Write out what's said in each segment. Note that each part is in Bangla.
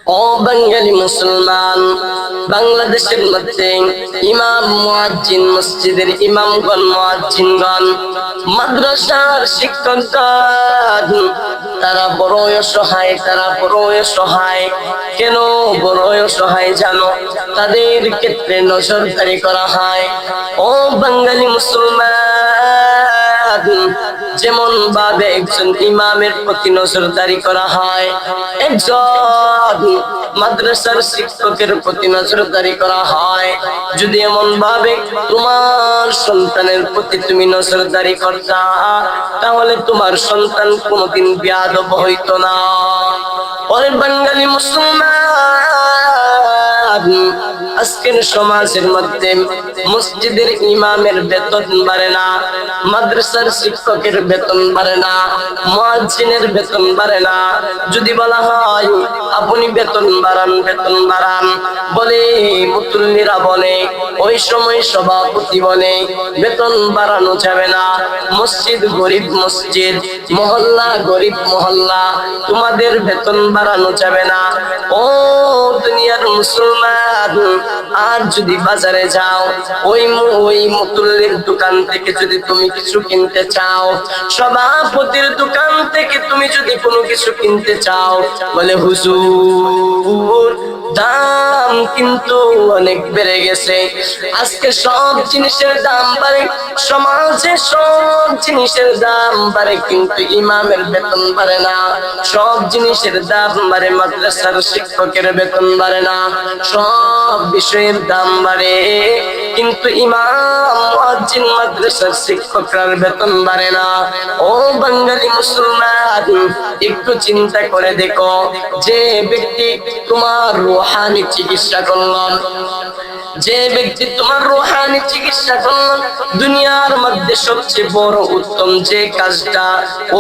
ও বাঙালি মুসলমান, বাংলাদেশের মধ্যে ইমাম মুয়াজ্জিন, মসজিদের ইমামগণ, মুয়াজ্জিনগণ, মাদ্রাসার শিক্ষকগণ, তারা বড়ই অসহায়, তারা বড়ই অসহায়। কেন বড়ই অসহায় জানো? তাদের ক্ষেত্রে নজরদারি করা হয়। ও বাঙালি মুসলমান, যেমন ভাবে একজন ইমামের প্রতি নজরদারি করা হয়, একজন মাদ্রাসার শিক্ষকের প্রতি নজরদারি করা হয়, যদি এমন ভাবে তোমার সন্তানের প্রতি তুমি নজরদারি করতা, তাহলে তোমার সন্তান কোনোদিন বেয়াদব হইতো না। ওরে বাঙালি মুসলমান, আজকের সমাজের মধ্যে মসজিদের ইমামের বেতন বাড়ে না, মাদ্রাসার শিক্ষকের বেতন বাড়ে না, মুয়াজ্জিনের বেতন বাড়ে না। যদি বলা হয় আপনি বেতন বাড়ান, বেতন বাড়ান, বলে মুতুল্লিরা বলে, ওই সময় সভাপতি বলে বেতন বাড়ানো যাবে না। মসজিদ গরিব মসজিদ, মহল্লা গরিব মহল্লা, তোমাদের বেতন বাড়ানো যাবে না। ও দুনিয়ার মুসলমান, আর যদি বাজারে যাও, ওই মুতুল্লির দোকান থেকে যদি তুমি কিছু কিনতে চাও, সভাপতির দোকান থেকে তুমি যদি কোনো কিছু কিনতে চাও, বলে হুজুর দাম কিন্তু অনেক বেড়ে গেছে। আজকে সব জিনিসের দাম বাড়ে, সমাজে সব জিনিসের দাম বাড়ে, কিন্তু ইমামের বেতন বাড়ে না। সব জিনিসের দাম বাড়ে, মাদ্রাসার শিক্ষকের বেতন বাড়ে না। সব বিষয়ের দাম বাড়ে, কিন্তু ইমাম, মুয়াজ্জিন, মাদ্রাসার শিক্ষকরার বেতন বাড়ে না। ও বাঙালি মুসলমান, একটু চিন্তা করে দেখো, যে ব্যক্তি তোমার রূহানি চিকিৎসা করলেন, যে ব্যক্তি তোমার রূহানি চিকিৎসা করলেন, দুনিয়ার মধ্যে সবচেয়ে বড় উত্তম যে কাজটা,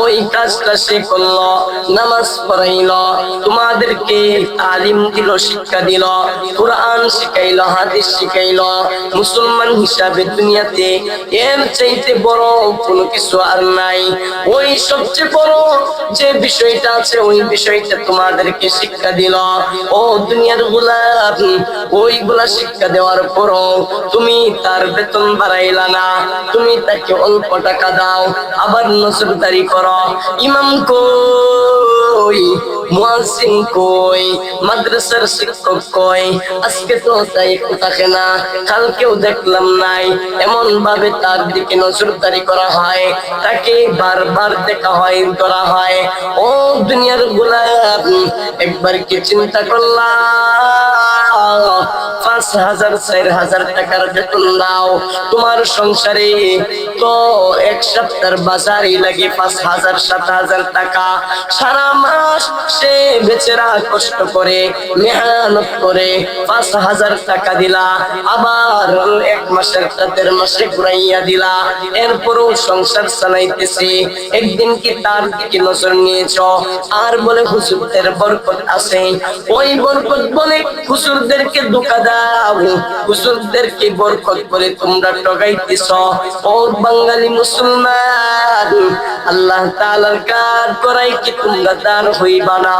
ওই কাজটা সে করলো, নামাজ পড়াইলো, তোমাদেরকে তালিম দিল, শিক্ষা দিল, কোরআন শিখাইলো, হাদিস শিখাইলো। মুসলমান হিসাবে দুনিয়াতে এর চাইতে বড় কোনো কিছু আর নাই। ওই সবচেয়ে বড় যে বিষয়টা আছে, ওই বিষয়টা তোমাদেরকে শিক্ষা দিল। ও দুনিয়ার গোলাম, ওইগুলা শিক্ষা দেওয়ার পরও তুমি তার বেতন বাড়াইলা না, তুমি তাকে অল্প টাকা দাও, আবার নজরদারি করো। ইমাম কই, মুয়াজ্জিন কই, মাদ্রাসার শিক্ষক কই? আজকে তো তাই থাকে না, কালকেও দেখলাম নাই। এমন ভাবে তার দিকে নজরদারি করা হয়, তাকে বারবার দেখা হয়, করা হয়। ও দুনিয়ার গোলাম, একবার কি চিন্তা করলাম ৫,০০০ ৪,০০০ টাকার বেতন দাও, তোমার সংসারে তো এক সপ্তাহের বাজারই লাগে ৫,০০০ ৭,০০০ টাকা। সারা মাস সে বেচারা কষ্ট করে, মেহনত করে ৫,০০০ টাকা দিলা, আবার এক মাসের ১.৫ মাসে ঘুরাইয়া দিলা, এরপরও সংসার চালাইতেছে। একদিন কি তার দিকে নজর নিয়েছ? আর বলে হুজুরদের বরকত আছে, ওই বরকত বলে হুজুরদেরকে ধোঁকা দাও, হুজুরদেরকে বরকত বলে তোমরা ঠগাইতেছ। ও বাঙালি মুসলমান, আল্লাহ তাআলার কাজ করাই কি তোমরা দান হইবা না?